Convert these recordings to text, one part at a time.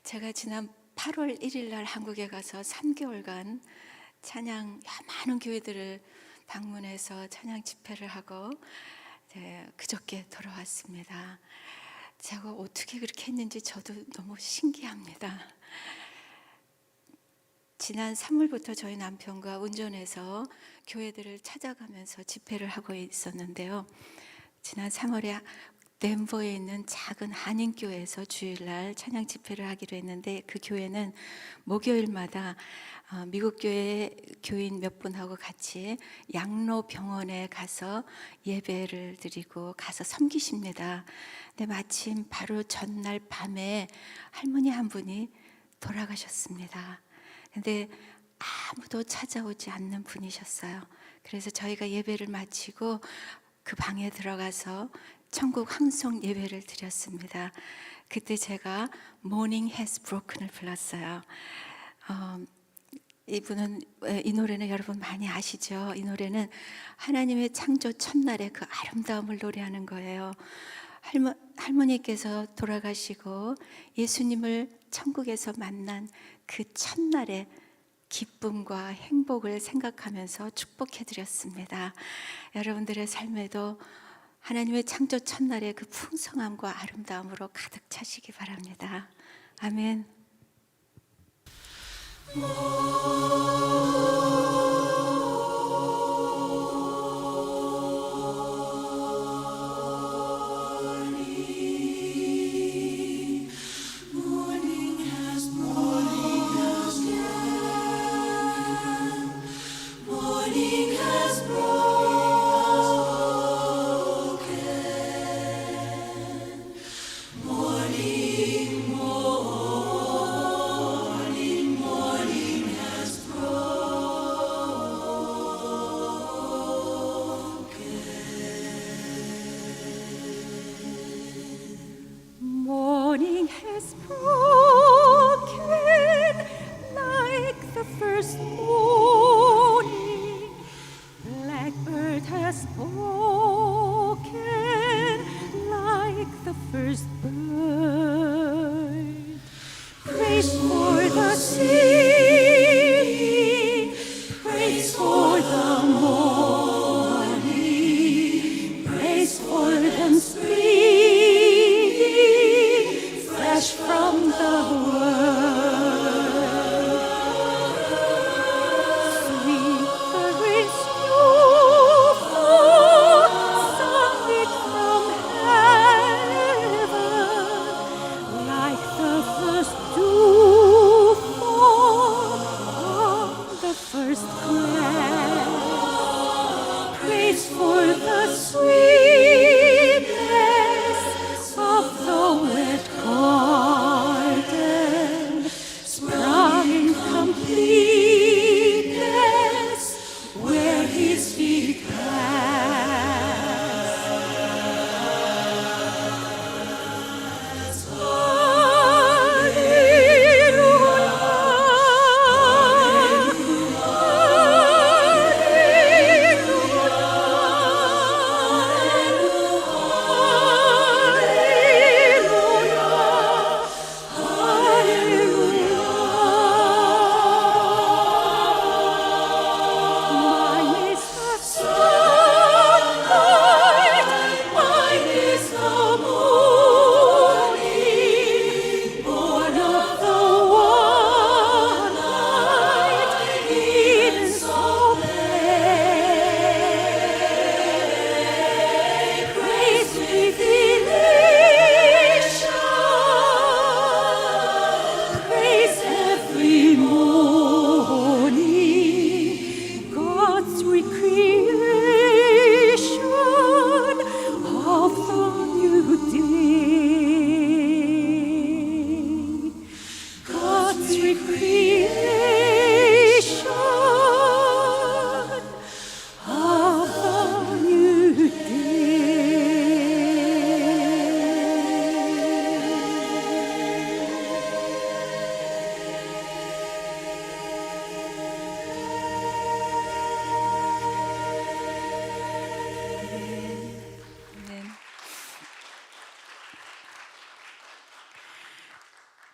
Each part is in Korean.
제가 지난 8월 1일 날 한국에 가서 3개월간 찬양 많은 교회들을 방문해서 찬양 집회를 하고 그저께 돌아왔습니다. 제가 어떻게 그렇게 했는지 저도 너무 신기합니다. 지난 3월부터 저희 남편과 운전해서 교회들을 찾아가면서 집회를 하고 있었는데요. 지난 3월에 덴버에 있는 작은 한인교회에서 주일날 찬양 집회를 하기로 했는데, 그 교회는 목요일마다 미국 교회 교인 몇 분하고 같이 양로병원에 가서 예배를 드리고 가서 섬기십니다. 근데 마침 바로 전날 밤에 할머니 한 분이 돌아가셨습니다. 근데 아무도 찾아오지 않는 분이셨어요. 그래서 저희가 예배를 마치고 그 방에 들어가서 천국 항송 예배를 드렸습니다. 그때 제가 Morning Has Broken을 불렀어요. 이 노래는 여러분 많이 아시죠? 이 노래는 하나님의 창조 첫날의 그 아름다움을 노래하는 거예요. 할머니께서 돌아가시고 예수님을 천국에서 만난 그 첫날의 기쁨과 행복을 생각하면서 축복해 드렸습니다. 여러분들의 삶에도 하나님의 창조 첫날의 그 풍성함과 아름다움으로 가득 차시기 바랍니다. 아멘. Morning has broken.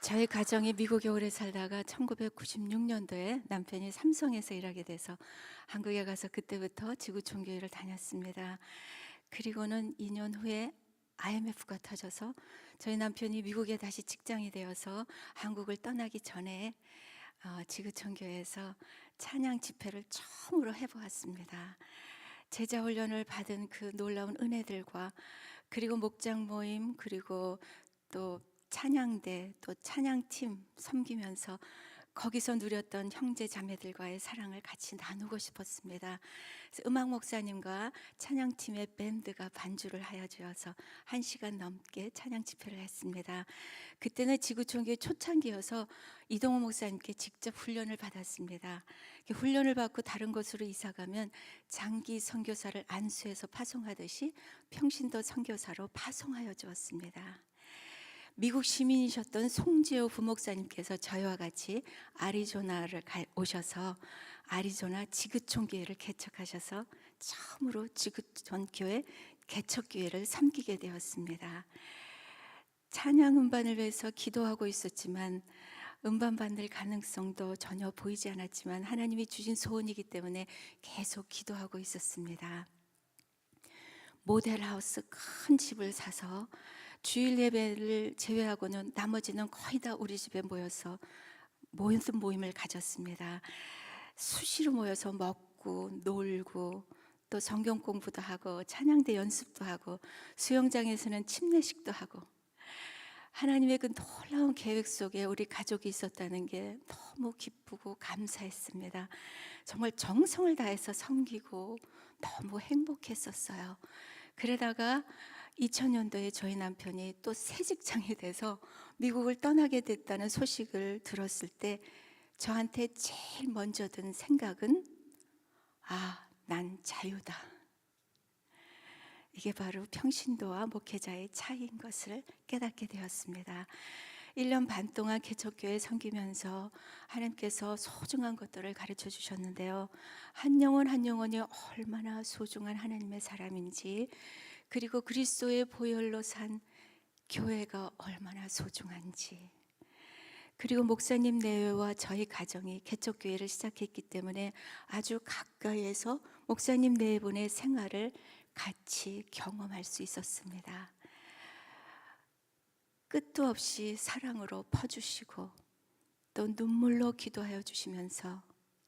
저희 가정이 미국에 오래 살다가 1996년도에 남편이 삼성에서 일하게 돼서 한국에 가서 그때부터 지구촌교회를 다녔습니다. 그리고는 2년 후에 IMF가 터져서 저희 남편이 미국에 다시 직장이 되어서 한국을 떠나기 전에 지구촌교회에서 찬양 집회를 처음으로 해보았습니다. 제자 훈련을 받은 그 놀라운 은혜들과 그리고 목장 모임, 그리고 또 찬양대, 또 찬양팀 섬기면서 거기서 누렸던 형제 자매들과의 사랑을 같이 나누고 싶었습니다. 그래서 음악 목사님과 찬양팀의 밴드가 반주를 하여 주어서 1시간 넘게 찬양 집회를 했습니다. 그때는 지구촌교회 초창기여서 이동호 목사님께 직접 훈련을 받았습니다. 훈련을 받고 다른 곳으로 이사가면 장기 선교사를 안수해서 파송하듯이 평신도 선교사로 파송하여 주었습니다. 미국 시민이셨던 송지호 부목사님께서 저희와 같이 아리조나를 오셔서 아리조나 지구촌교회를 개척하셔서 처음으로 지구촌교회 개척교회를 섬기게 되었습니다. 찬양 음반을 위해서 기도하고 있었지만 음반 받을 가능성도 전혀 보이지 않았지만 하나님이 주신 소원이기 때문에 계속 기도하고 있었습니다. 모델하우스 큰 집을 사서 주일 예배를 제외하고는 나머지는 거의 다 우리 집에 모여서 모임을 가졌습니다. 수시로 모여서 먹고 놀고 또 성경 공부도 하고 찬양대 연습도 하고 수영장에서는 침례식도 하고 하나님의 그 놀라운 계획 속에 우리 가족이 있었다는 게 너무 기쁘고 감사했습니다. 정말 정성을 다해서 섬기고 너무 행복했었어요. 그러다가 2000년도에 저희 남편이 또 새 직장이 돼서 미국을 떠나게 됐다는 소식을 들었을 때 저한테 제일 먼저 든 생각은 난 자유다. 이게 바로 평신도와 목회자의 차이인 것을 깨닫게 되었습니다. 1년 반 동안 개척교회 섬기면서 하나님께서 소중한 것들을 가르쳐 주셨는데요. 한 영혼 한 영혼이 얼마나 소중한 하나님의 사람인지, 그리고 그리스도의 보혈로 산 교회가 얼마나 소중한지, 그리고 목사님 내외와 저희 가정이 개척교회를 시작했기 때문에 아주 가까이에서 목사님 내외분의 생활을 같이 경험할 수 있었습니다. 끝도 없이 사랑으로 퍼주시고 또 눈물로 기도하여 주시면서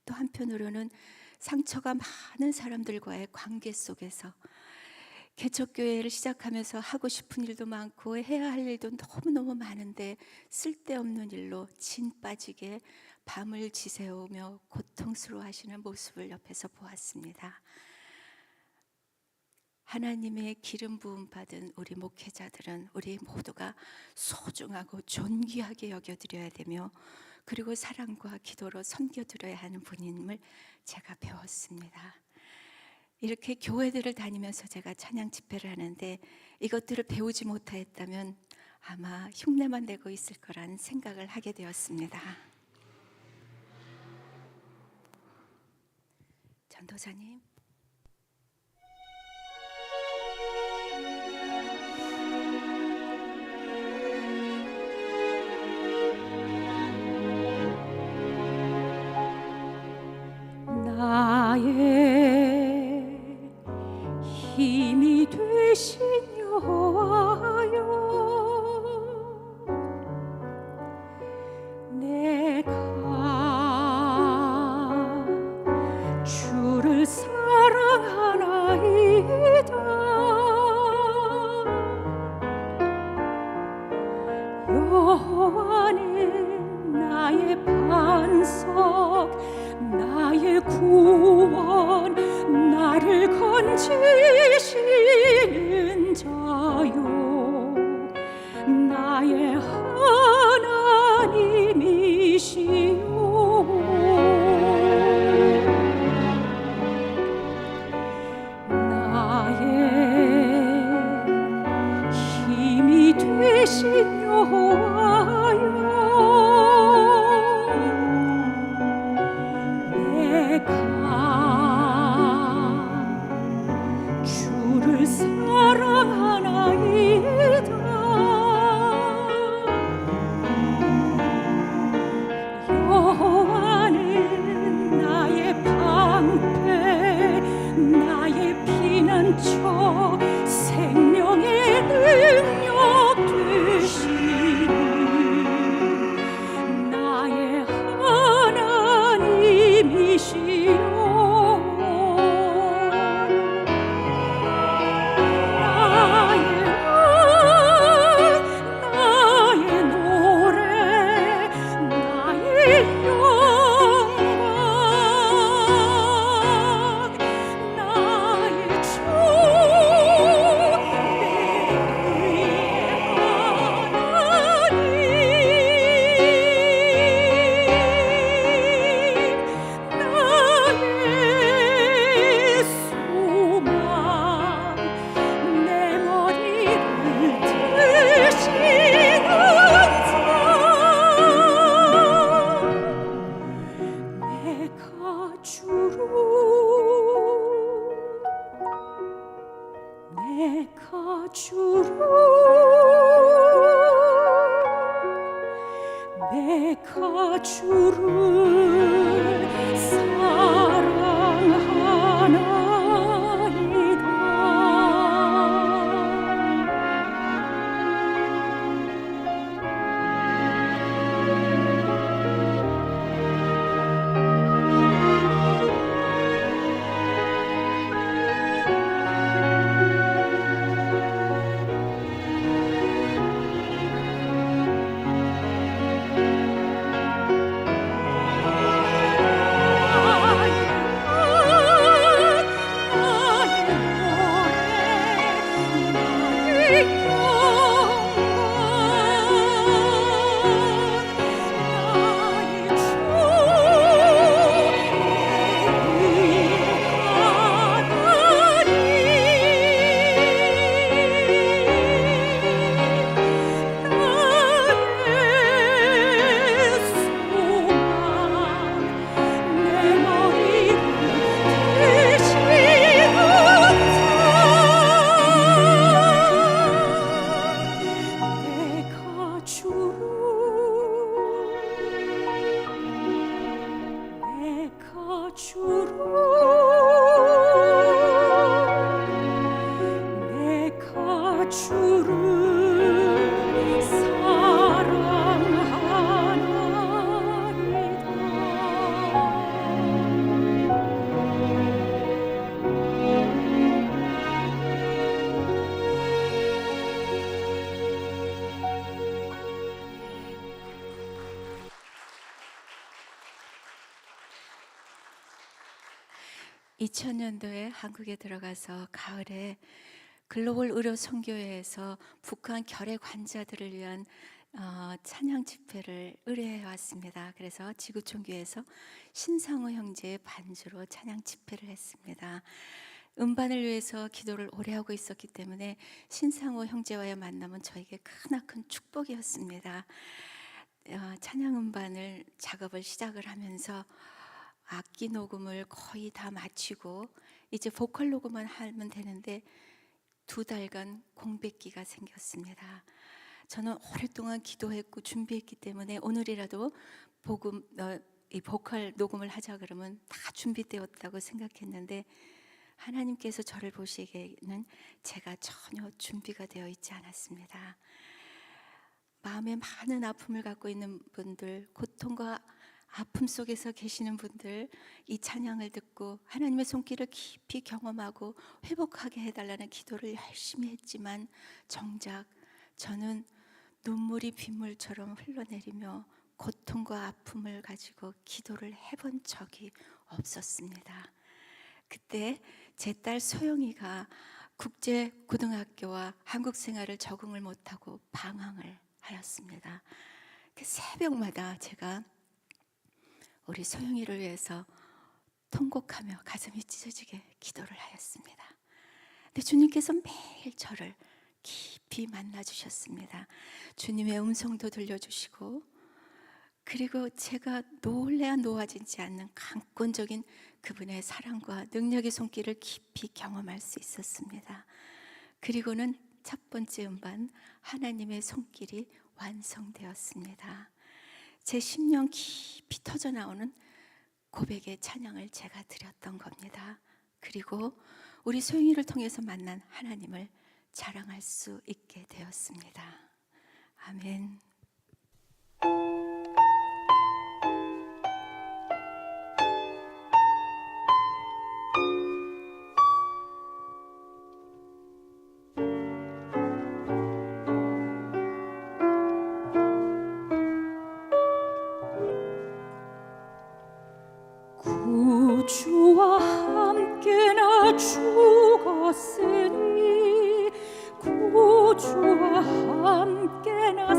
또 한편으로는 상처가 많은 사람들과의 관계 속에서 개척교회를 시작하면서 하고 싶은 일도 많고 해야 할 일도 너무너무 많은데 쓸데없는 일로 진 빠지게 밤을 지새우며 고통스러워하시는 모습을 옆에서 보았습니다. 하나님의 기름 부음 받은 우리 목회자들은 우리 모두가 소중하고 존귀하게 여겨드려야 되며, 그리고 사랑과 기도로 섬겨드려야 하는 분임을 제가 배웠습니다. 이렇게 교회들을 다니면서 제가 찬양 집회를 하는데 이것들을 배우지 못했다면 아마 흉내만 내고 있을 거란 생각을 하게 되었습니다. 전도사님. 나의 힘이 되신 여호와여, 내가 주를 내가 주를 (2000년도에) 한국에 들어가서 가을에 글로벌 의료 선교회에서 북한 결핵 환자들을 위한 찬양 집회를 의뢰해 왔습니다. 그래서 지구촌교회에서 신상호 형제의 반주로 찬양 집회를 했습니다. 음반을 위해서 기도를 오래 하고 있었기 때문에 신상호 형제와의 만남은 저에게 크나큰 축복이었습니다. 찬양 음반을 작업을 시작을 하면서 악기 녹음을 거의 다 마치고 이제 보컬 녹음만 하면 되는데 2달간 공백기가 생겼습니다. 저는 오랫동안 기도했고 준비했기 때문에 오늘이라도 이 보컬 녹음을 하자 그러면 다 준비되었다고 생각했는데 하나님께서 저를 보시기에는 제가 전혀 준비가 되어 있지 않았습니다. 마음에 많은 아픔을 갖고 있는 분들, 고통과 아픔 속에서 계시는 분들, 이 찬양을 듣고 하나님의 손길을 깊이 경험하고 회복하게 해달라는 기도를 열심히 했지만 정작 저는 눈물이 빗물처럼 흘러내리며 고통과 아픔을 가지고 기도를 해본 적이 없었습니다. 그때 제 딸 소영이가 국제고등학교와 한국 생활을 적응을 못하고 방황을 하였습니다. 그 새벽마다 제가 우리 소영이를 위해서 통곡하며 가슴이 찢어지게 기도를 하였습니다. 근데 주님께서 매일 저를 깊이 만나주셨습니다. 주님의 음성도 들려주시고, 그리고 제가 놀래야 놓아지지 않는 강권적인 그분의 사랑과 능력의 손길을 깊이 경험할 수 있었습니다. 그리고는 첫 번째 음반 하나님의 손길이 완성되었습니다. 제 심령 깊이 터져나오는 고백의 찬양을 제가 드렸던 겁니다. 그리고 우리 소영이를 통해서 만난 하나님을 자랑할 수 있게 되었습니다. 아멘. 구주와 함께 나 죽었으니 구주와 함께 나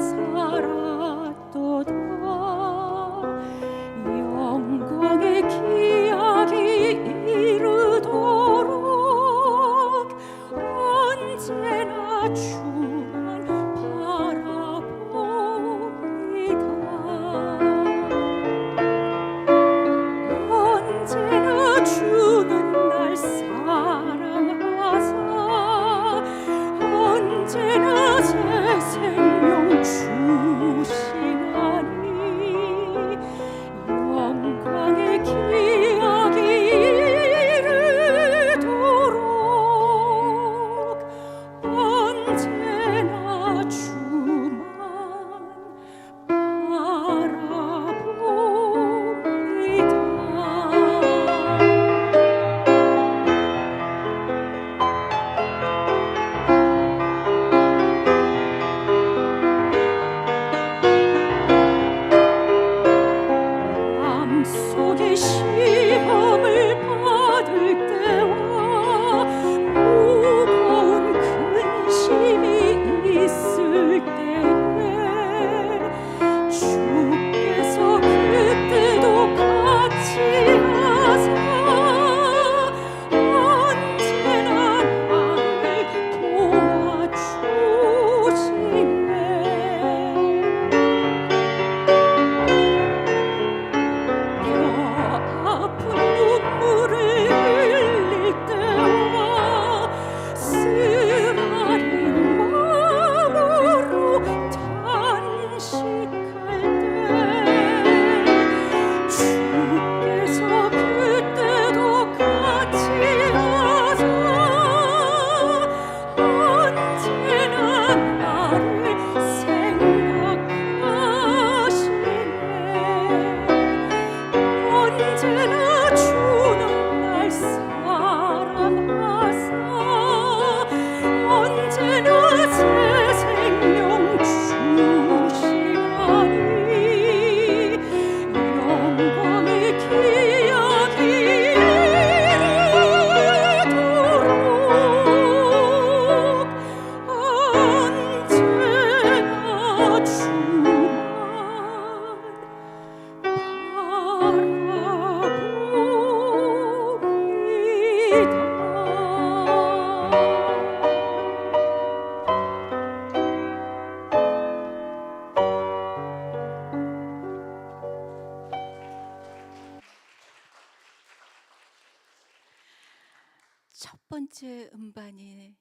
첫 번째 음반이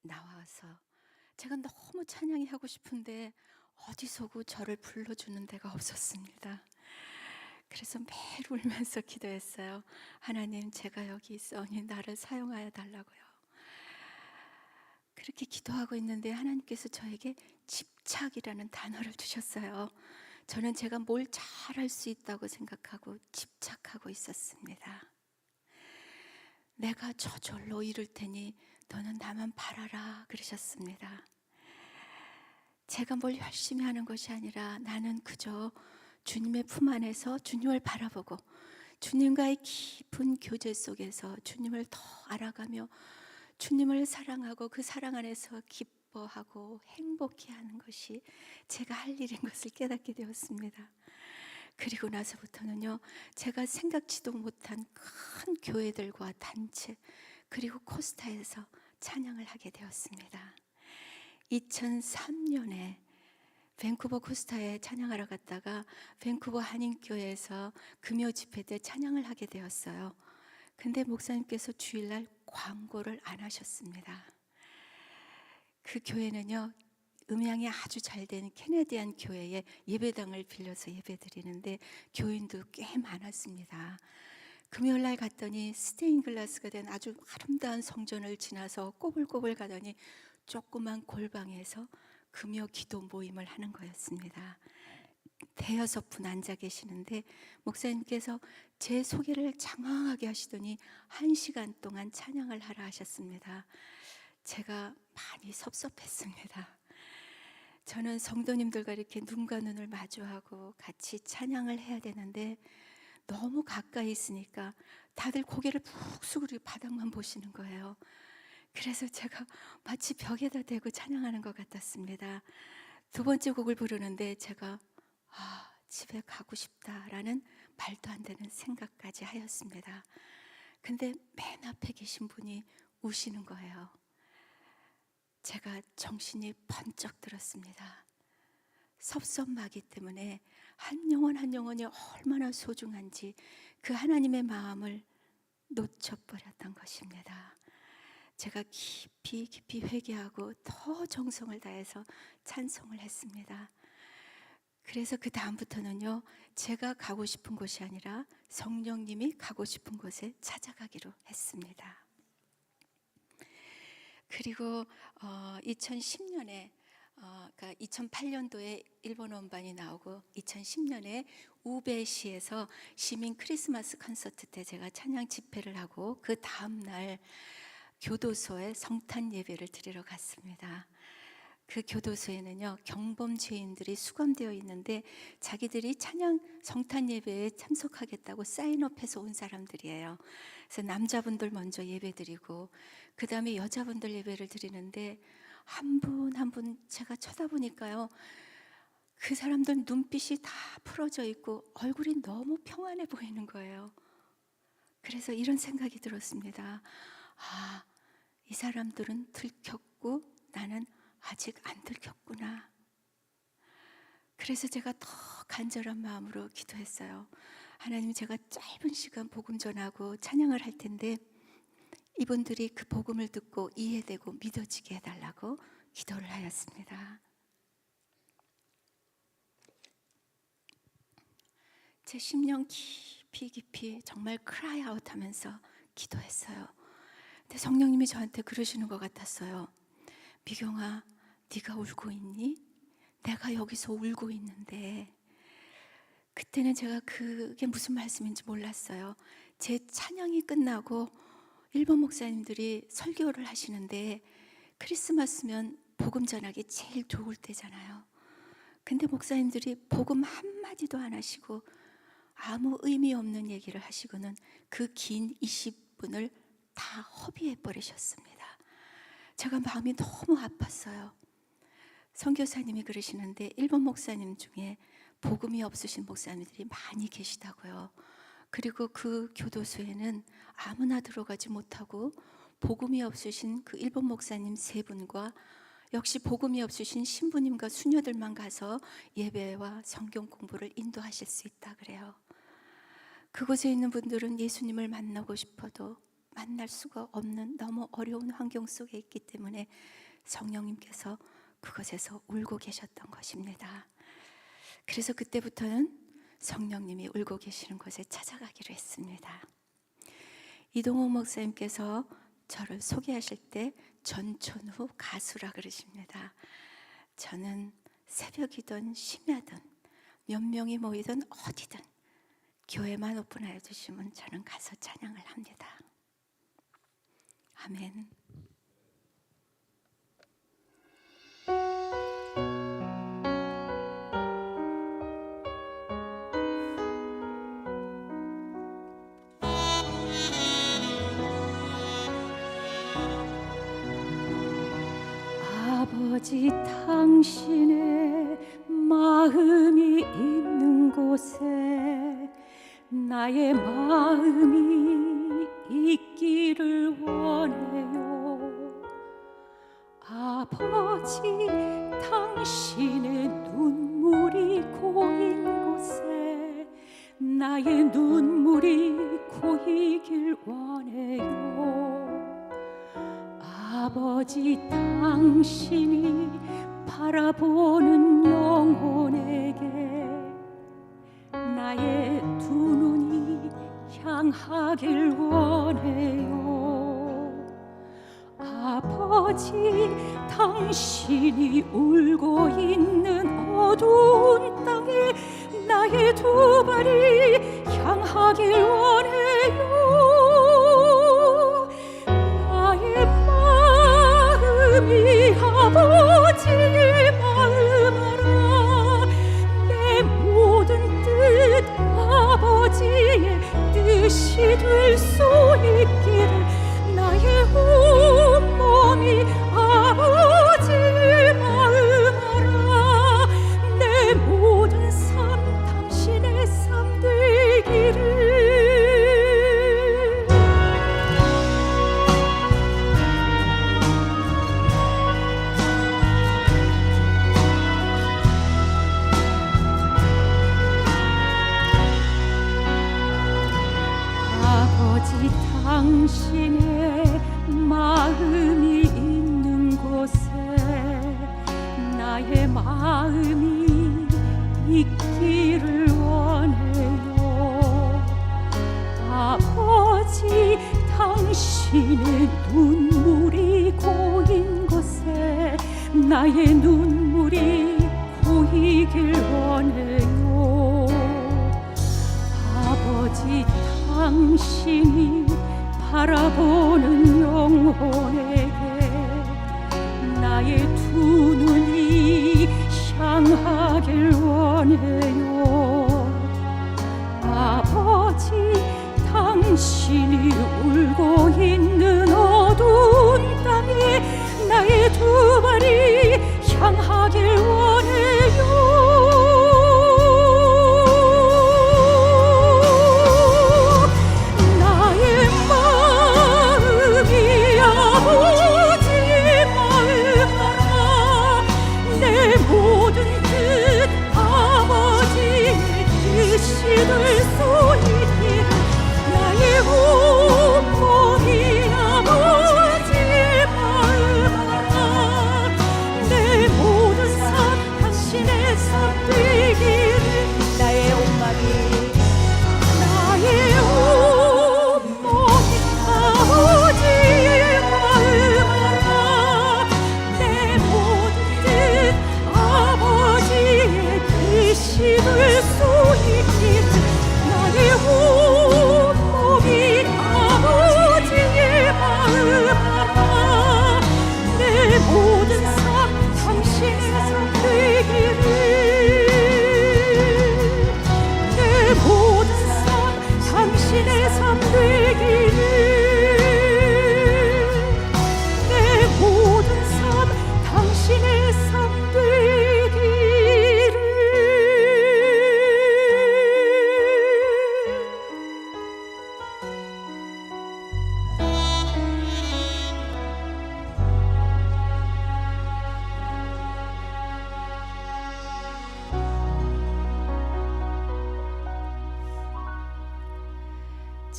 나와서 제가 너무 찬양이 하고 싶은데 어디서고 저를 불러주는 데가 없었습니다. 그래서 매일 울면서 기도했어요. 하나님, 제가 여기 있어니 나를 사용하여 달라고요. 그렇게 기도하고 있는데 하나님께서 저에게 집착이라는 단어를 주셨어요. 저는 제가 뭘 잘할 수 있다고 생각하고 집착하고 있었습니다. 내가 저절로 이룰 테니 너는 나만 바라라 그러셨습니다. 제가 뭘 열심히 하는 것이 아니라 나는 그저 주님의 품 안에서 주님을 바라보고 주님과의 깊은 교제 속에서 주님을 더 알아가며 주님을 사랑하고 그 사랑 안에서 기뻐하고 행복해하는 것이 제가 할 일인 것을 깨닫게 되었습니다. 그리고 나서부터는요, 제가 생각지도 못한 큰 교회들과 단체 그리고 코스타에서 찬양을 하게 되었습니다. 2003년에 밴쿠버 코스타에 찬양하러 갔다가 밴쿠버 한인교회에서 금요 집회 때 찬양을 하게 되었어요. 근데 목사님께서 주일날 광고를 안 하셨습니다. 그 교회는요, 음향이 아주 잘 된 캐네디안 교회에 예배당을 빌려서 예배드리는데 교인도 꽤 많았습니다. 금요일날 갔더니 스테인글라스가 된 아주 아름다운 성전을 지나서 꼬불꼬불 가더니 조그만 골방에서 금요 기도 모임을 하는 거였습니다. 대여섯 분 앉아 계시는데 목사님께서 제 소개를 장황하게 하시더니 1시간 동안 찬양을 하라 하셨습니다. 제가 많이 섭섭했습니다. 저는 성도님들과 이렇게 눈과 눈을 마주하고 같이 찬양을 해야 되는데 너무 가까이 있으니까 다들 고개를 푹 숙이고 바닥만 보시는 거예요. 그래서 제가 마치 벽에다 대고 찬양하는 것 같았습니다. 두 번째 곡을 부르는데 제가 집에 가고 싶다라는 말도 안 되는 생각까지 하였습니다. 근데 맨 앞에 계신 분이 우시는 거예요. 제가 정신이 번쩍 들었습니다. 섭섭하기 때문에 한 영혼 한 영혼이 얼마나 소중한지 그 하나님의 마음을 놓쳐버렸던 것입니다. 제가 깊이 깊이 회개하고 더 정성을 다해서 찬송을 했습니다. 그래서 그 다음부터는요, 제가 가고 싶은 곳이 아니라 성령님이 가고 싶은 곳에 찾아가기로 했습니다. 그리고 2010년에 그러니까 2008년도에 일본 음반이 나오고 2010년에 우베시에서 시민 크리스마스 콘서트 때 제가 찬양 집회를 하고 그 다음 날 교도소에 성탄 예배를 드리러 갔습니다. 그 교도소에는요, 경범 죄인들이 수감되어 있는데 자기들이 찬양 성탄 예배에 참석하겠다고 사인업해서 온 사람들이에요. 그래서 남자분들 먼저 예배드리고 그 다음에 여자분들 예배를 드리는데 한 분 한 분 제가 쳐다보니까요, 그 사람들 눈빛이 다 풀어져 있고 얼굴이 너무 평안해 보이는 거예요. 그래서 이런 생각이 들었습니다. 이 사람들은 들켰고 나는 아직 안 들켰구나. 그래서 제가 더 간절한 마음으로 기도했어요. 하나님, 제가 짧은 시간 복음 전하고 찬양을 할 텐데 이분들이 그 복음을 듣고 이해되고 믿어지게 해달라고 기도를 하였습니다. 제 심령 깊이 깊이 정말 크라이 아웃 하면서 기도했어요. 근데 성령님이 저한테 그러시는 것 같았어요. 미경아, 네가 울고 있니? 내가 여기서 울고 있는데. 그때는 제가 그게 무슨 말씀인지 몰랐어요. 제 찬양이 끝나고 일본 목사님들이 설교를 하시는데 크리스마스면 복음 전하기 제일 좋을 때잖아요. 근데 목사님들이 복음 한마디도 안 하시고 아무 의미 없는 얘기를 하시고는 그 긴 20분을 다 허비해 버리셨습니다. 제가 마음이 너무 아팠어요. 선교사님이 그러시는데 일본 목사님 중에 복음이 없으신 목사님들이 많이 계시다고요. 그리고 그 교도소에는 아무나 들어가지 못하고 복음이 없으신 그 일본 목사님 3분과 역시 복음이 없으신 신부님과 수녀들만 가서 예배와 성경 공부를 인도하실 수 있다 그래요. 그곳에 있는 분들은 예수님을 만나고 싶어도 만날 수가 없는 너무 어려운 환경 속에 있기 때문에 성령님께서 그곳에서 울고 계셨던 것입니다. 그래서 그때부터는 성령님이 울고 계시는 곳에 찾아가기로 했습니다. 이동욱 목사님께서 저를 소개하실 때 전천후 가수라 그러십니다. 저는 새벽이든 심야든 몇 명이 모이든 어디든 교회만 오픈하여 주시면 저는 가서 찬양을 합니다. 아멘. 아버지, 당신의 마음이 있는 곳에 나의 마음이 있기를 원해요. 아버지, 당신의 눈물이 고인 곳에 나의 눈물이 고이길 원해요. 아버지, 당신이 바라보는 영혼에게 나의 두 눈이 향하길 원해요. 아버지, 당신이 울고 있는 어두운 땅에 나의 두 발이 향하길 원해요. 나의 마음이 아버지의 마음 알아. 내 모든 뜻 아버지의 뜻이 될 수 있기를. 나의 온몸이 아버지의 마음 알아. 내 모든 삶 당신의 삶 되기를. 아버지, 당신의 마음이 있는 곳에 나의 마음이 있기를 원해요. 아버지, 당신의 눈물이 고인 곳에 나의 눈물이 고이길 원해요. 아버지, 당신이 바라보는 영혼에게 나의 두 눈이 향하길 원해요. 아버지, 당신이 울고 있는 어두운 땅에 나의 두 발이 향하길 원해요.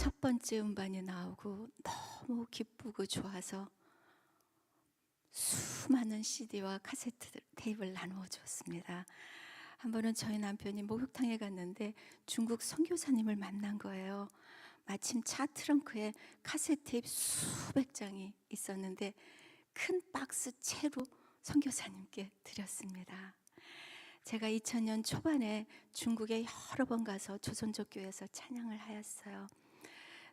첫 번째 음반이 나오고 너무 기쁘고 좋아서 수많은 CD와 카세트 테이프를 나누어 줬습니다. 한 번은 저희 남편이 목욕탕에 갔는데 중국 선교사님을 만난 거예요. 마침 차 트렁크에 카세트 테이프 수백 장이 있었는데 큰 박스 채로 선교사님께 드렸습니다. 제가 2000년 초반에 중국에 여러 번 가서 조선족 교회에서 찬양을 하였어요.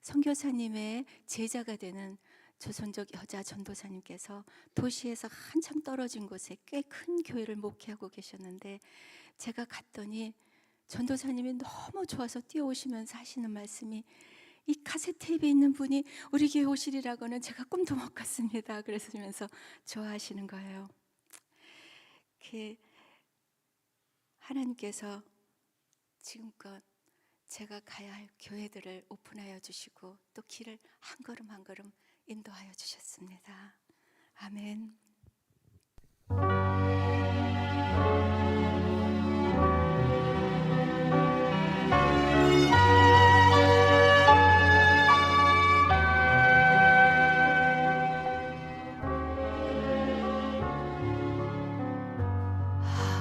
선교사님의 제자가 되는 조선족 여자 전도사님께서 도시에서 한참 떨어진 곳에 꽤 큰 교회를 목회하고 계셨는데 제가 갔더니 전도사님이 너무 좋아서 뛰어오시면서 하시는 말씀이 이 카세트 테이프에 있는 분이 우리 교회 오시리라고는 제가 꿈도 못 꿨습니다. 그러시면서 좋아하시는 거예요. 하나님께서 지금껏 제가 가야 할 교회들을 오픈하여 주시고 또 길을 한 걸음 한 걸음 인도하여 주셨습니다. 아멘.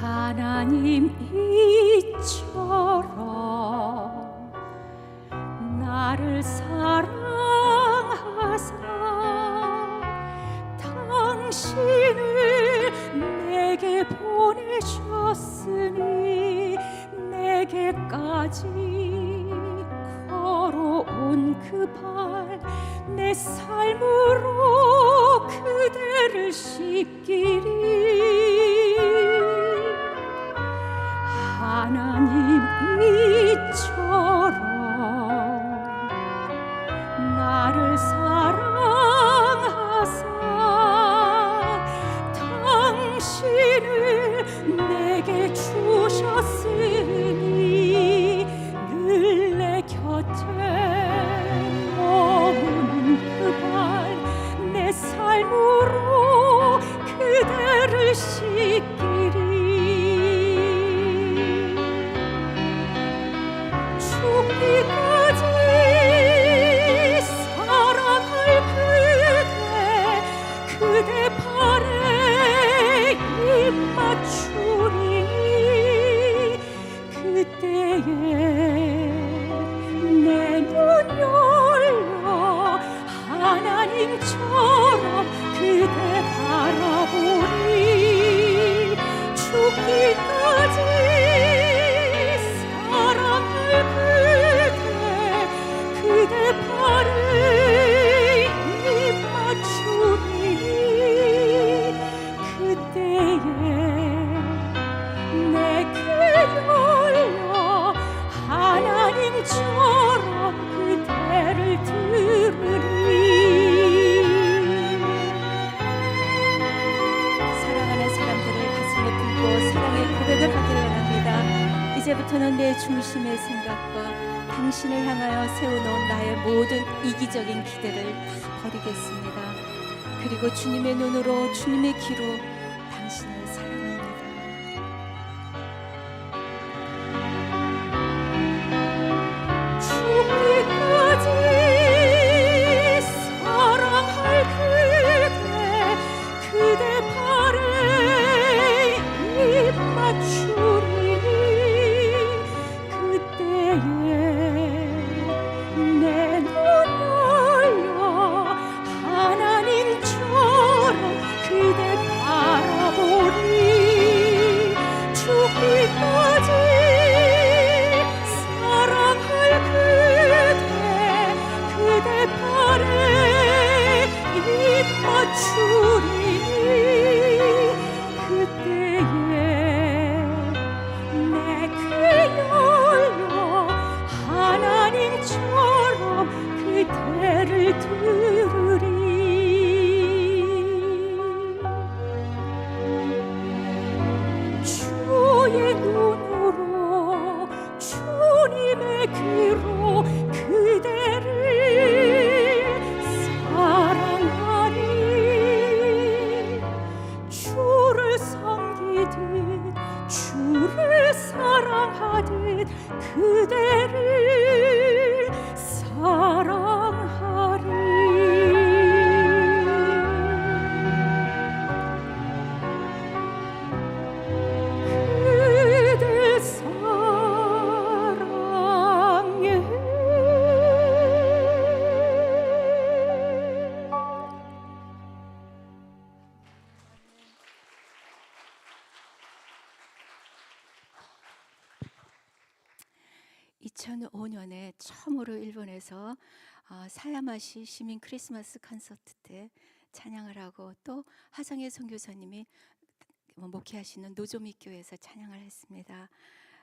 하나님 이처럼 나를 사랑하사 당신을 내게 보내셨으니 내게까지 걸어온 그 발 내 삶으로 그대를 씻기리. 하나님 이처럼 나를 사랑하사 당신을 내게 주셨으니 늘 내 곁에 머무는 그 발 내 삶으로 그대를 씻기리. 죽기까지 사랑할 그대 발에 입 맞추리니 그때에 내 눈 열려 하나님처럼 그대 바라보리. 죽기까지 사랑할 그대 발에 입 맞추리니 그때에 내게 열려 하나님처럼 그대를 들으리. 사랑하는 사람들을 가슴에 품고 사랑의 고백을 하기를 원합니다. 이제부터는 내 중심의 생각과 당신을 향하여 세워놓은 나의 모든 이기적인 기대를 다 버리겠습니다. 그리고 주님의 눈으로 주님의 귀로 당신을 사랑합니다. 죽기까지 사랑할 그대 발에 입 맞추리니 그때에 내 눈 열려 하나님처럼 그대 바라보리. 죽기까지 사랑할 그대 발에 입 맞추리니 그때에 내게 열려 하나님처럼 그대를 들으리. 주의 눈으로 주님의 귀로 그대를 사랑하리. 주를 섬기듯 주를 사랑하듯 그대를 사랑하리. 2005년에 처음으로 일본에서 사야마시 시민 크리스마스 콘서트 때 찬양을 하고, 또 하성의 선교사님이 목회하시는 노조미 교회에서 찬양을 했습니다.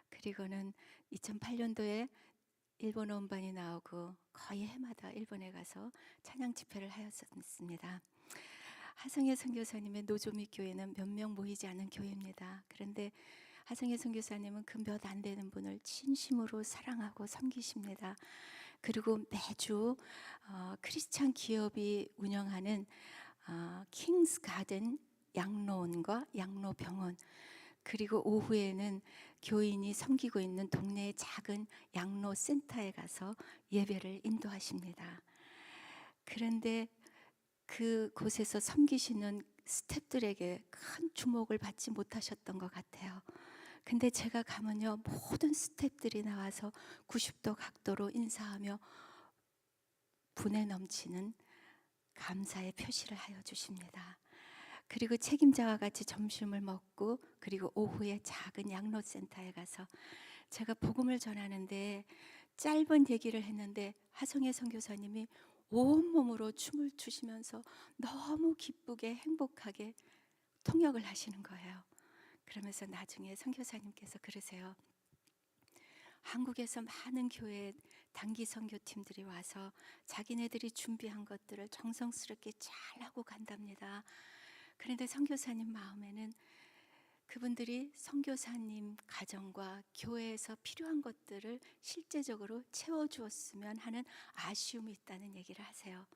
그리고는 2008년도에 일본 음반이 나오고 거의 해마다 일본에 가서 찬양 집회를 하였습니다. 하성의 선교사님의 노조미 교회는 몇 명 모이지 않은 교회입니다. 그런데 하성의 선교사님은 그 몇 안 되는 분을 진심으로 사랑하고 섬기십니다. 그리고 매주 크리스찬 기업이 운영하는 킹스 가든 양로원과 양로병원, 그리고 오후에는 교인이 섬기고 있는 동네의 작은 양로센터에 가서 예배를 인도하십니다. 그런데 그곳에서 섬기시는 스태프들에게 큰 주목을 받지 못하셨던 것 같아요. 근데 제가 가면요, 모든 스태프들이 나와서 90도 각도로 인사하며 분에 넘치는 감사의 표시를 하여 주십니다. 그리고 책임자와 같이 점심을 먹고, 그리고 오후에 작은 양로센터에 가서 제가 복음을 전하는데 짧은 얘기를 했는데 하성의 선교사님이 온몸으로 춤을 추시면서 너무 기쁘게 행복하게 통역을 하시는 거예요. 그러면서 나중에 선교사님께서 그러세요. 한국에서 많은 교회 단기 선교팀들이 와서 자기네들이 준비한 것들을 정성스럽게 잘하고 간답니다. 그런데 선교사님 마음에는 그분들이 선교사님 가정과 교회에서 필요한 것들을 실제적으로 채워주었으면 하는 아쉬움이 있다는 얘기를 하세요.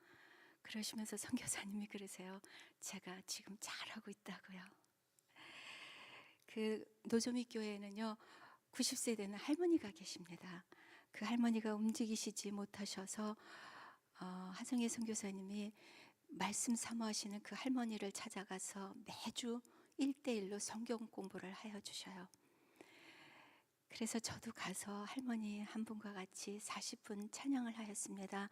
그러시면서 선교사님이 그러세요. 제가 지금 잘하고 있다고요. 그 노조미 교회에는요, 90세 되는 할머니가 계십니다. 그 할머니가 움직이시지 못하셔서 하성의 선교사님이 말씀 사모하시는 그 할머니를 찾아가서 매주 1대1로 성경 공부를 하여 주셔요. 그래서 저도 가서 할머니 한 분과 같이 40분 찬양을 하였습니다.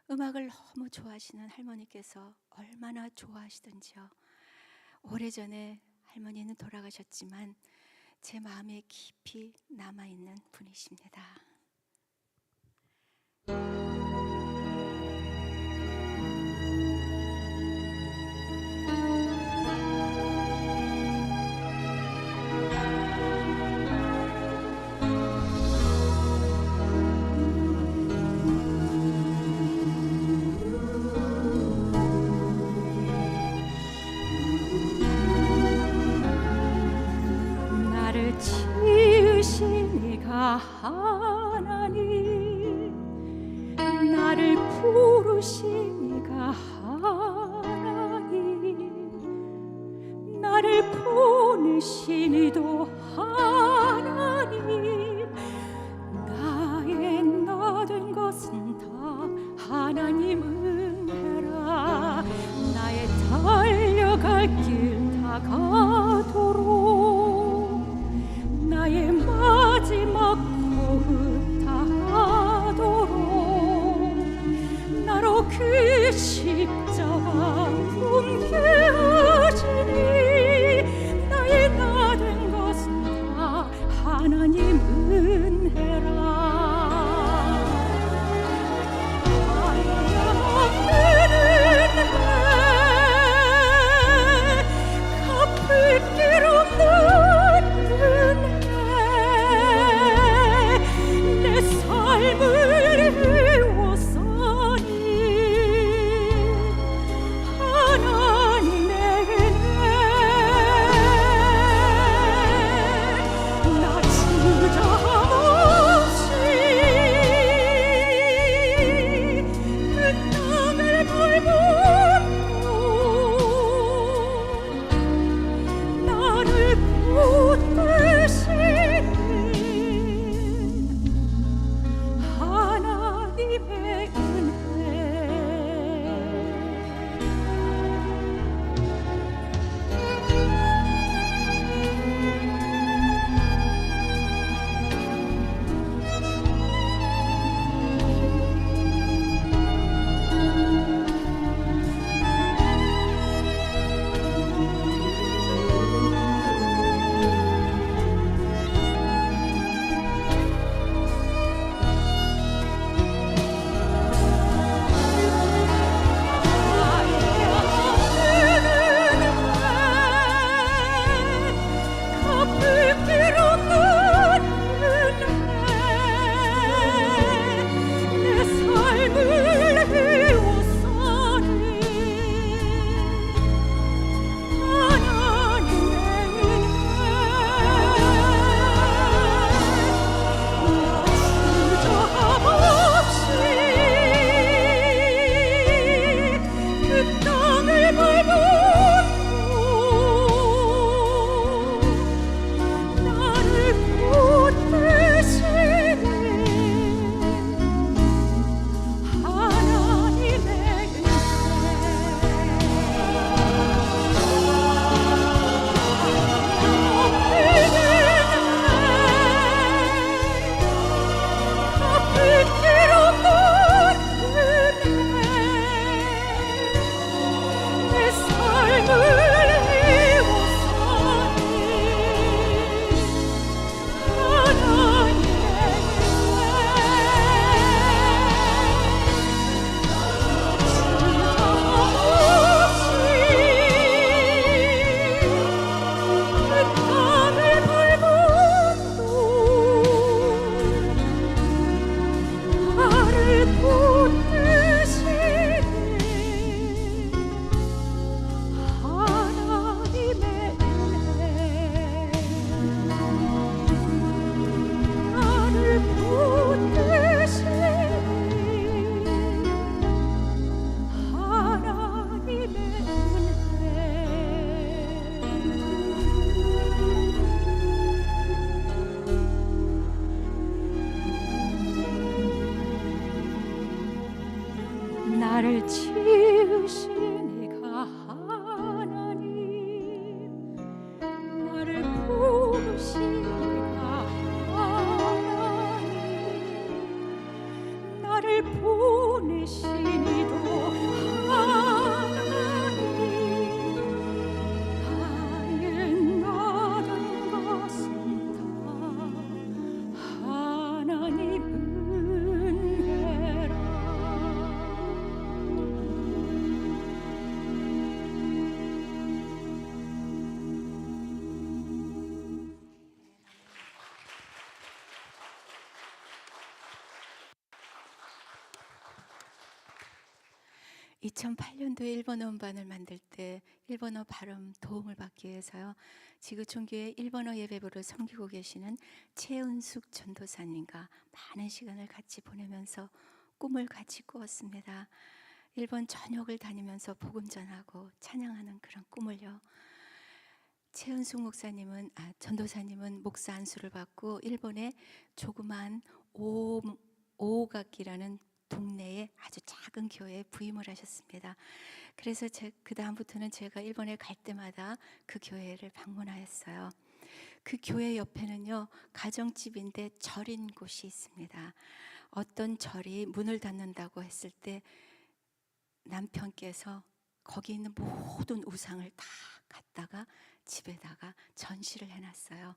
음악을 너무 좋아하시는 할머니께서 얼마나 좋아하시던지요. 오래전에 할머니는 돌아가셨지만 제 마음에 깊이 남아있는 분이십니다. 나를 지으신 이가 하나님, 나를 부르신 이가 하나님, 나를 보내신 이도 하나님, 나의 나된 것은 다 하나님 은혜라. 나의 달려갈 길 다 가도록, 나의 마지막 호흡 다하도록, 나로 그 십자가 옮겨지니 나의 나 된 것은 다 하나님 나를 지으신 이가 하나님, 나를 부르신 이가 하나님, 나를 보내신 이도 하나님. 나의 나던 것은 다 하나님 은혜라. (2008년도에) 일본어 음반을 만들 때 일본어 발음 도움을 받기 위해서요, 지구촌교회 일본어 예배부를 섬기고 계시는 최은숙 전도사님과 많은 시간을 같이 보내면서 꿈을 같이 꾸었습니다. 일본 전역을 다니면서 복음 전하고 찬양하는 그런 꿈을요. 최은숙 목사님은 전도사님은 목사 안수를 받고 일본의 조그만 오오각기라는 동네에 아주 작은 교회에 부임을 하셨습니다. 그래서 그 다음부터는 제가 일본에 갈 때마다 그 교회를 방문하였어요. 그 교회 옆에는요, 가정집인데 절인 곳이 있습니다. 어떤 절이 문을 닫는다고 했을 때 남편께서 거기 있는 모든 우상을 다 갖다가 집에다가 전시를 해놨어요.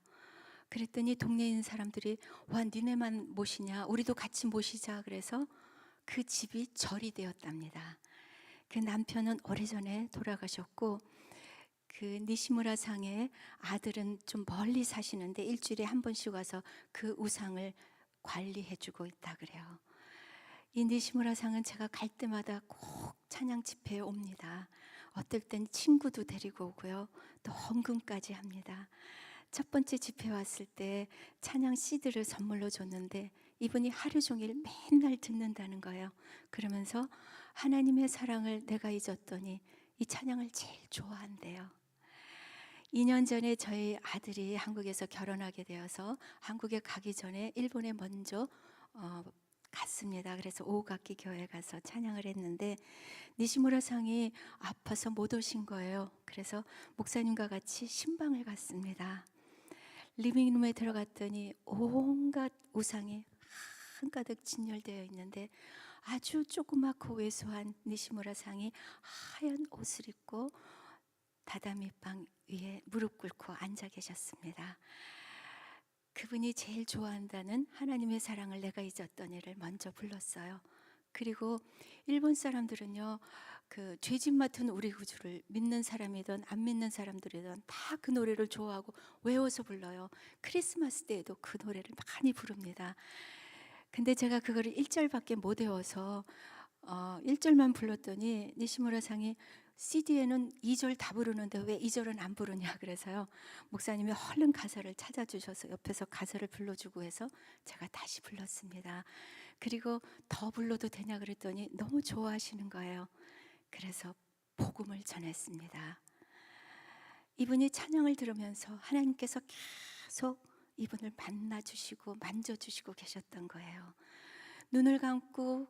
그랬더니 동네에 있는 사람들이 와, 니네만 모시냐, 우리도 같이 모시자. 그래서 그 집이 절이 되었답니다. 그 남편은 오래전에 돌아가셨고, 그 니시무라 상의 아들은 좀 멀리 사시는데 일주일에 한 번씩 와서 그 우상을 관리해주고 있다 그래요. 이 니시무라 상은 제가 갈 때마다 꼭 찬양 집회에 옵니다. 어떨 땐 친구도 데리고 오고요, 또 헌금까지 합니다. 첫 번째 집회 왔을 때 찬양 CD를 선물로 줬는데 이분이 하루 종일 맨날 듣는다는 거예요. 그러면서 하나님의 사랑을 내가 잊었더니 이 찬양을 제일 좋아한대요. 2년 전에 저희 아들이 한국에서 결혼하게 되어서 한국에 가기 전에 일본에 먼저 갔습니다. 그래서 오각기 교회 가서 찬양을 했는데 니시무라 상이 아파서 못 오신 거예요. 그래서 목사님과 같이 신방을 갔습니다. 리빙룸에 들어갔더니 온갖 우상이 한가득 진열되어 있는데 아주 조그맣고 왜소한 니시무라 상이 하얀 옷을 입고 다다미방 위에 무릎 꿇고 앉아 계셨습니다. 그분이 제일 좋아한다는 하나님의 사랑을 내가 잊었더니를 먼저 불렀어요. 그리고 일본 사람들은요, 그 죄짐 맡은 우리 구주를 믿는 사람이든 안 믿는 사람들이든 다 그 노래를 좋아하고 외워서 불러요. 크리스마스 때에도 그 노래를 많이 부릅니다. 근데 제가 그거를 1절밖에 못 외워서 1절만 불렀더니 니시무라 상이 CD에는 2절 다 부르는데 왜 2절은 안 부르냐 그래서요, 목사님이 얼른 가사를 찾아주셔서 옆에서 가사를 불러주고 해서 제가 다시 불렀습니다. 그리고 더 불러도 되냐 그랬더니 너무 좋아하시는 거예요. 그래서 복음을 전했습니다. 이분이 찬양을 들으면서 하나님께서 계속 이분을 만나주시고 만져주시고 계셨던 거예요. 눈을 감고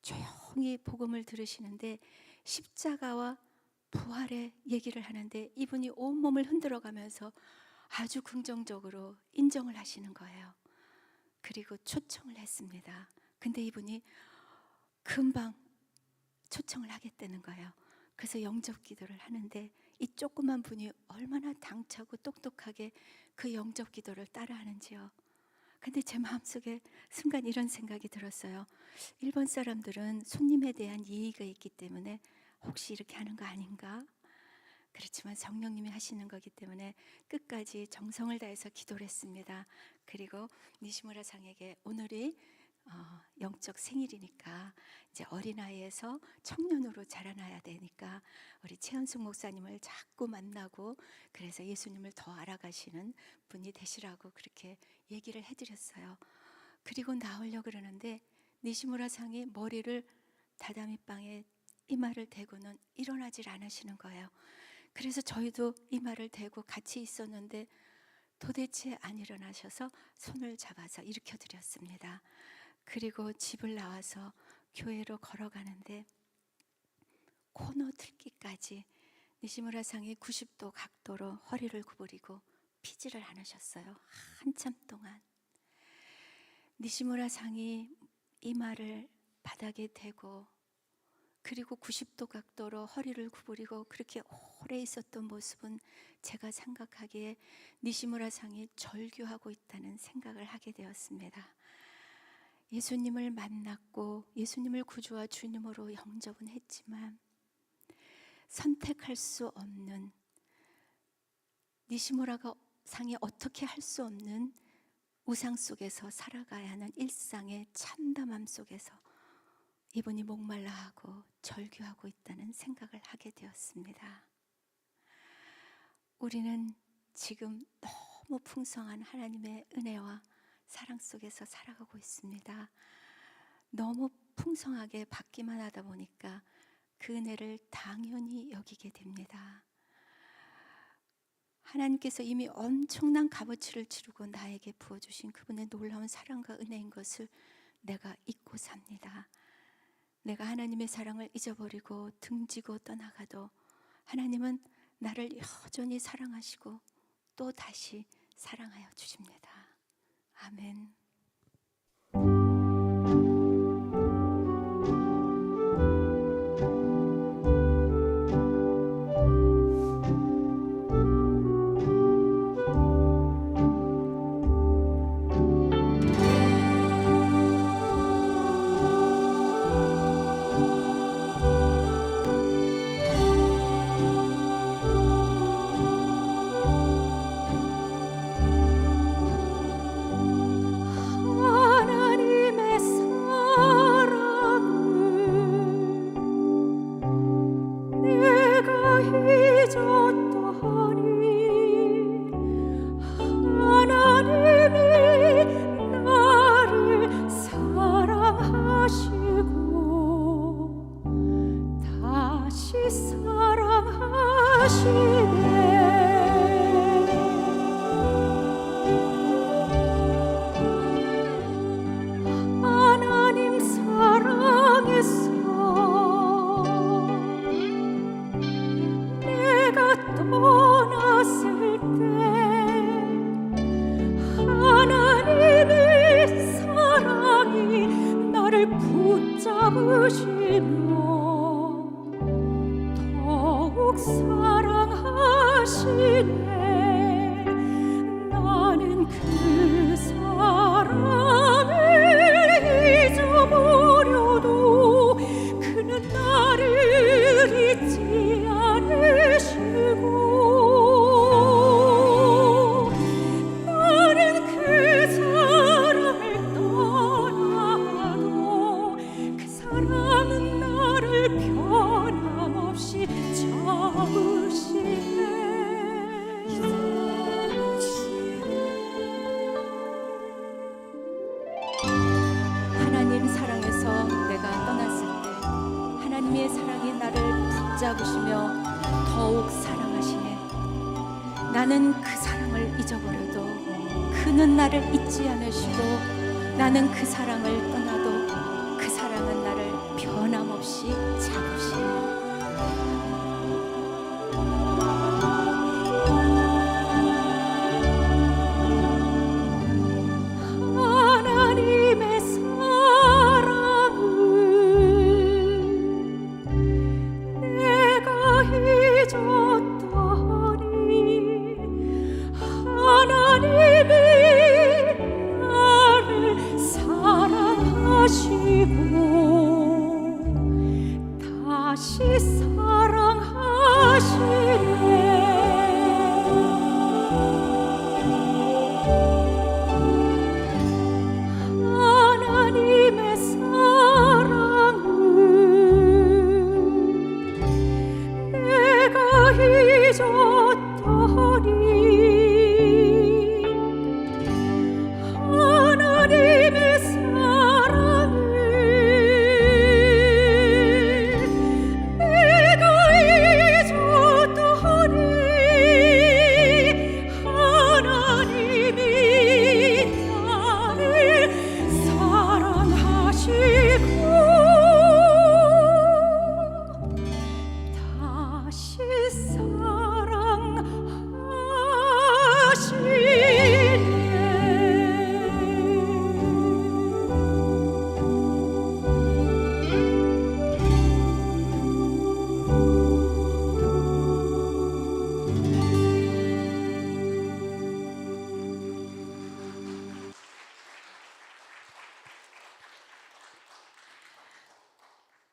조용히 복음을 들으시는데 십자가와 부활의 얘기를 하는데 이분이 온몸을 흔들어가면서 아주 긍정적으로 인정을 하시는 거예요. 그리고 초청을 했습니다. 근데 이분이 금방 초청을 하겠다는 거예요. 그래서 영접 기도를 하는데 이 조그만 분이 얼마나 당차고 똑똑하게 그 영접 기도를 따라하는지요. 근데 제 마음속에 순간 이런 생각이 들었어요. 일본 사람들은 손님에 대한 예의가 있기 때문에 혹시 이렇게 하는 거 아닌가? 그렇지만 성령님이 하시는 거기 때문에 끝까지 정성을 다해서 기도를 했습니다. 그리고 니시무라 상에게 오늘이 영적 생일이니까 이제 어린아이에서 청년으로 자라나야 되니까 우리 최은숙 목사님을 자꾸 만나고 그래서 예수님을 더 알아가시는 분이 되시라고 그렇게 얘기를 해드렸어요. 그리고 나오려고 그러는데 니시무라 상이 머리를 다다미방에 이마를 대고는 일어나질 않으시는 거예요. 그래서 저희도 이마를 대고 같이 있었는데 도대체 안 일어나셔서 손을 잡아서 일으켜 드렸습니다. 그리고 집을 나와서 교회로 걸어가는데 코너 들기까지 니시무라 상이 90도 각도로 허리를 구부리고 피지를 않으셨어요. 한참 동안. 니시무라 상이 이마를 바닥에 대고 그리고 90도 각도로 허리를 구부리고 그렇게 오래 있었던 모습은 제가 생각하기에 니시무라 상이 절규하고 있다는 생각을 하게 되었습니다. 예수님을 만났고 예수님을 구주와 주님으로 영접은 했지만 선택할 수 없는, 니시무라가 상이 어떻게 할 수 없는 우상 속에서 살아가야 하는 일상의 참담함 속에서 이분이 목말라하고 절규하고 있다는 생각을 하게 되었습니다. 우리는 지금 너무 풍성한 하나님의 은혜와 사랑 속에서 살아가고 있습니다. 너무 풍성하게 받기만 하다 보니까 그 은혜를 당연히 여기게 됩니다. 하나님께서 이미 엄청난 값어치를 치르고 나에게 부어주신 그분의 놀라운 사랑과 은혜인 것을 내가 잊고 삽니다. 내가 하나님의 사랑을 잊어버리고 등지고 떠나가도 하나님은 나를 여전히 사랑하시고 또 다시 사랑하여 주십니다. 아멘. 더욱 사랑하시네. 나는 그 사랑을 잊어버려도 그는 나를 잊지 않으시고, 나는 그 사랑을 떠나도 그 사랑은 나를 변함없이 잡으시네. 하나님 사랑에서 내가 떠났을 때 하나님의 사랑이 나를 붙잡으시며 더욱 사랑하시네. 나는 그 사랑을 잊어버려도 그는 나를 잊지 않으시고, 나는 그 사랑을 떠나도 그 사랑은 나를 변함없이 잡으시네. 하나님의 사랑을 내가 잊었더니 하나님이 나를 사랑하시네.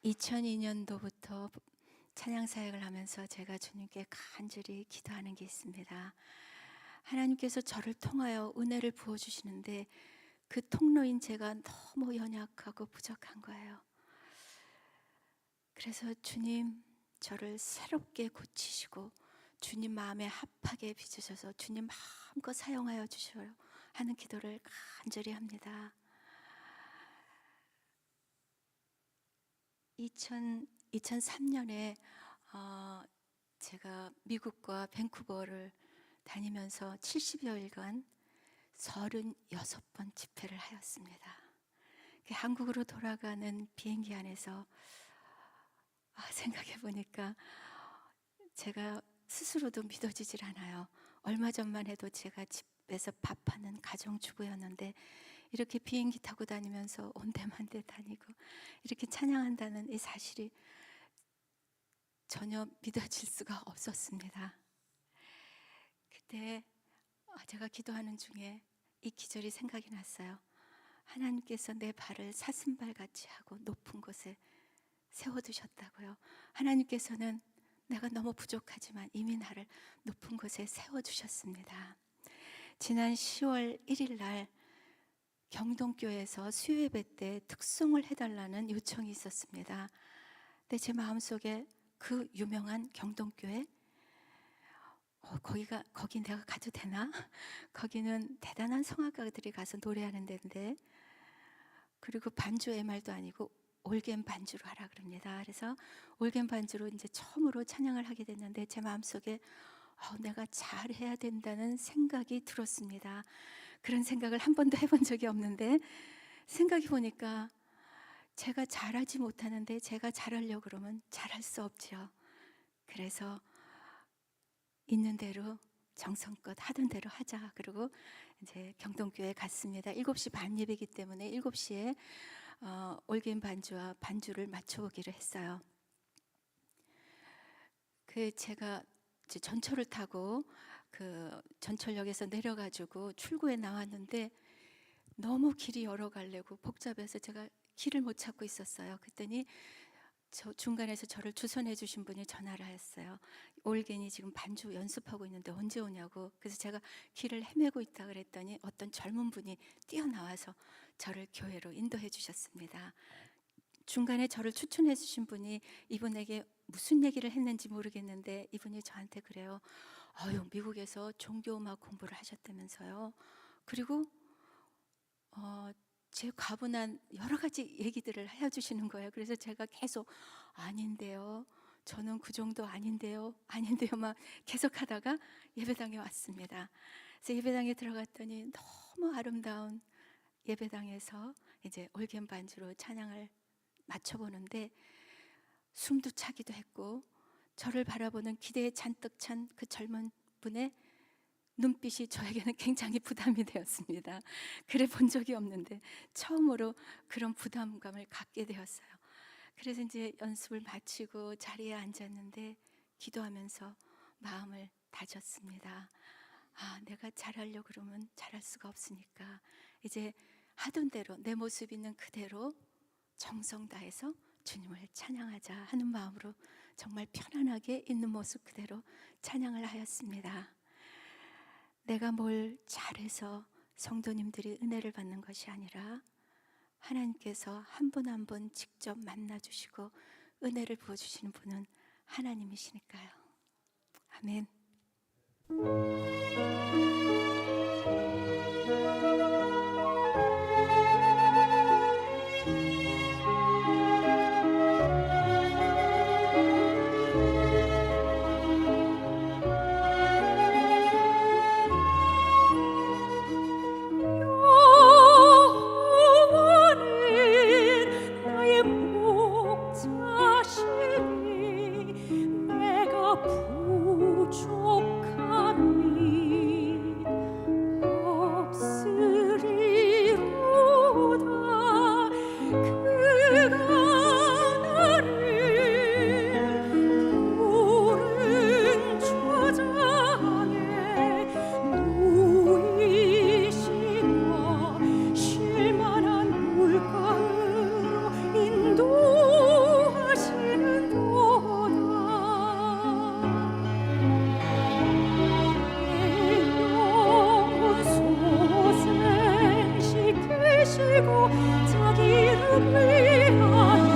2002년도부터 찬양 사역을 하면서 제가 주님께 간절히 기도하는 게 있습니다. 하나님께서 저를 통하여 은혜를 부어주시는데 그 통로인 제가 너무 연약하고 부족한 거예요. 그래서 주님, 저를 새롭게 고치시고 주님 마음에 합하게 빚으셔서 주님 마음껏 사용하여 주시려 하는 기도를 간절히 합니다. 2003년에 제가 미국과 밴쿠버를 다니면서 70여일간 36번 집회를 하였습니다. 한국으로 돌아가는 비행기 안에서 생각해 보니까 제가 스스로도 믿어지질 않아요. 얼마 전만 해도 제가 집에서 밥하는 가정주부였는데 이렇게 비행기 타고 다니면서 온데만데 다니고 이렇게 찬양한다는 이 사실이 전혀 믿어질 수가 없었습니다. 그때 제가 기도하는 중에 이 기절이 생각이 났어요. 하나님께서 내 발을 사슴발같이 하고 높은 곳에 세워두셨다고요. 하나님께서는 내가 너무 부족하지만 이미 나를 높은 곳에 세워주셨습니다. 지난 10월 1일 날 경동교회에서 수요예배 때 특송을 해달라는 요청이 있었습니다. 근데 제 마음속에 그 유명한 경동교회 거기 내가 가도 되나? 거기는 대단한 성악가들이 가서 노래하는 데인데, 그리고 반주 MR도 아니고 올겐 반주로 하라 그럽니다. 그래서 올겐 반주로 이제 처음으로 찬양을 하게 됐는데 제 마음속에 내가 잘해야 된다는 생각이 들었습니다. 그런 생각을 한 번도 해본 적이 없는데 생각해 보니까 제가 잘하지 못하는데 제가 잘하려고 그러면 잘할 수 없죠. 그래서 있는 대로 정성껏 하던 대로 하자. 그리고 이제 경동교회 갔습니다. 7시 반 예배이기 때문에 7시에 올겐 반주와 반주를 맞춰보기로 했어요. 제가 이제 전철을 타고 그 전철역에서 내려가지고 출구에 나왔는데 너무 길이 여러 갈래고 복잡해서 제가 길을 못 찾고 있었어요. 그랬더니 중간에서 저를 주선해 주신 분이 전화를 하셨어요. 올겐이 지금 반주 연습하고 있는데 언제 오냐고. 그래서 제가 길을 헤매고 있다 그랬더니 어떤 젊은 분이 뛰어나와서 저를 교회로 인도해 주셨습니다. 중간에 저를 추천해 주신 분이 이분에게 무슨 얘기를 했는지 모르겠는데 이분이 저한테 그래요. 미국에서 종교음악 공부를 하셨다면서요. 그리고 제 과분한 여러 가지 얘기들을 해주시는 거예요. 그래서 제가 계속 아닌데요, 저는 그 정도 아닌데요 막 계속 하다가 예배당에 왔습니다. 그래서 예배당에 들어갔더니 너무 아름다운 예배당에서 이제 올겐 반주로 찬양을 맞춰보는데 숨도 차기도 했고 저를 바라보는 기대에 잔뜩 찬 그 젊은 분의 눈빛이 저에게는 굉장히 부담이 되었습니다. 그래 본 적이 없는데 처음으로 그런 부담감을 갖게 되었어요. 그래서 이제 연습을 마치고 자리에 앉았는데 기도하면서 마음을 다졌습니다. 내가 잘하려고 그러면 잘할 수가 없으니까 이제 하던 대로 내 모습 있는 그대로 정성 다해서 주님을 찬양하자 하는 마음으로 정말 편안하게 있는 모습 그대로 찬양을 하였습니다. 내가 뭘 잘해서 성도님들이 은혜를 받는 것이 아니라 하나님께서 한 분 한 분 직접 만나주시고 은혜를 부어주시는 분은 하나님이시니까요. 아멘. 여호와는 나의 목자시니 내가 부족함이 없으리로다. 자기를 위하여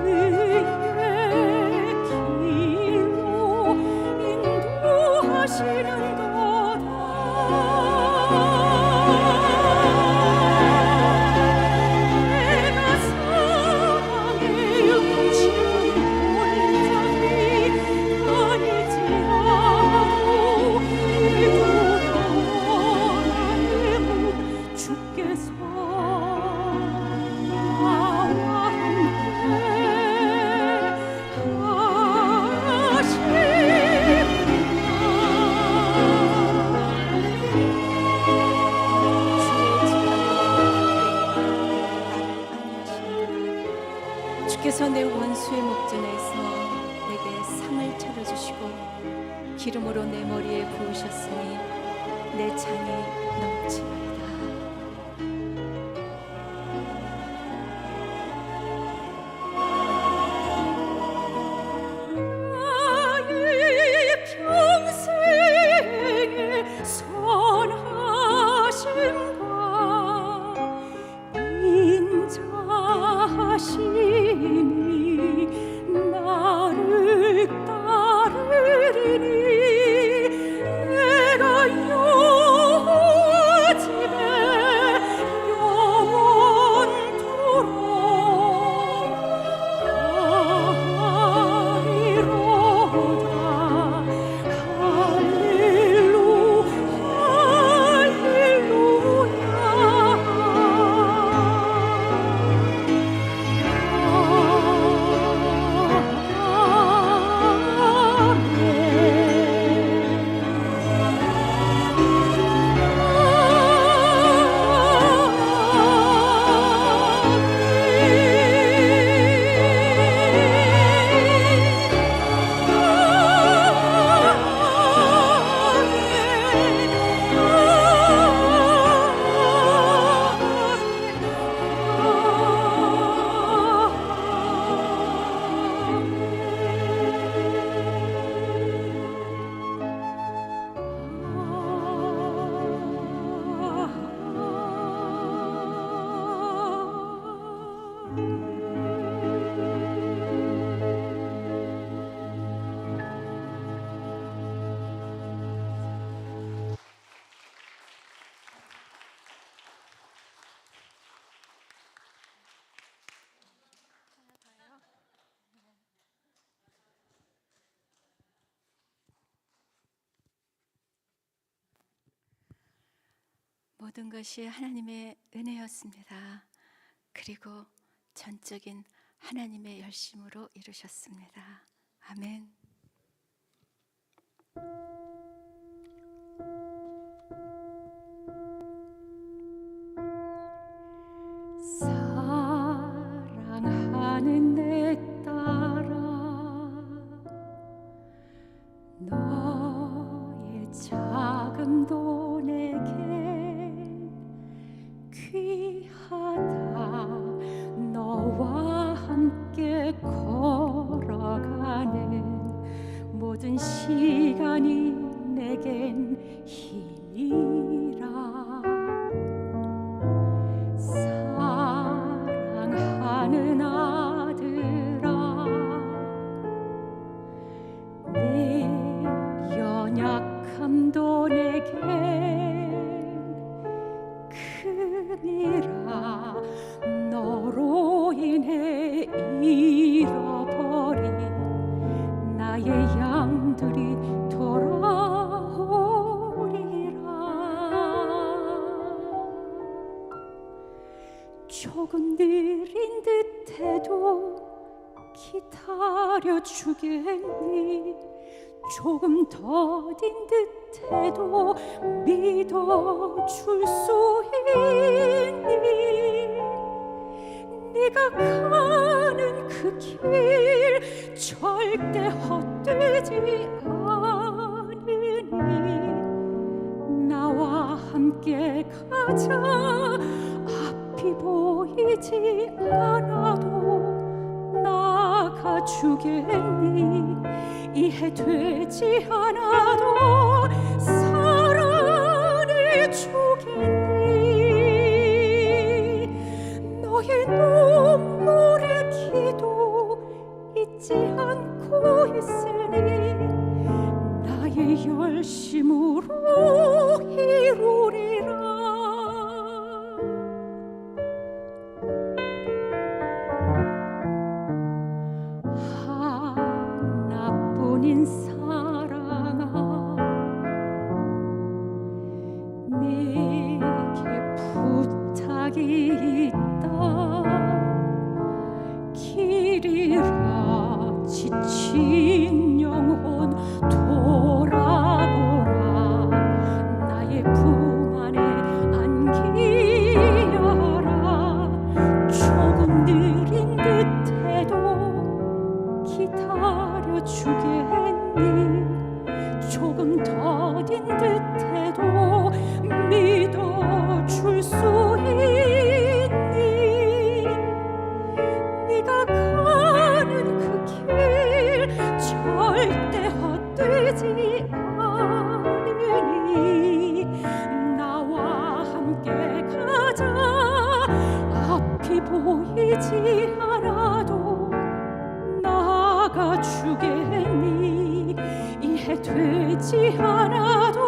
의의 길로 인도하시는 도다. 내가 사랑에 음치는 골짜기 다닐지라도 이두려워 나의 몸 주께서 나와 주께서 내 원수의 목전에서 내게 상을 차려주시고 기름으로 내 머리에 부으셨으니 내 잔이 넘치나이다. 나의 평생의 선하심과 인자하심이 나를 따르리니 내가 여호와 집에 영원토록 가리로다. 모든 것이 하나님의 은혜였습니다. 그리고 전적인 하나님의 열심으로 이루셨습니다. 아멘. 사랑하는 내 딸아, 너의 자금도 내겐 귀하다. 너와 함께 걸어가는 모든 시간이 내겐 힘이라. 사랑하는 아들아, 내 연약함도 내겐 큼이라. 너로 인해 잃어버린 나의 양들이 돌아오리라. 조금 느린 듯해도 기다려 주겠니? 조금 더딘 듯해도 믿어줄 수 있니? 네가 가는 그 길 절대 헛되지 않으니 나와 함께 가자. 앞이 보이지 않아도 나가 주겠니? 이해되지 않아도 사랑해 주겠니? 너의 눈물의 기도 잊지 않고 있으니 나의 열심으로 이루리라. 하나뿐인 사랑아, 내게 부탁이 있다. 길이라 지친 영혼 돌아보라. 나의 품 안에 안기어라. 조금 느린 듯해도 기다려 주겠니. 조금 더딘 듯해도 믿어줄 수 있니. 네가 가는 그 길 절대 헛되지 않으니 나와 함께 가자. 앞이 보이지 않아도 나아가 주겠니. 이해되지 않아도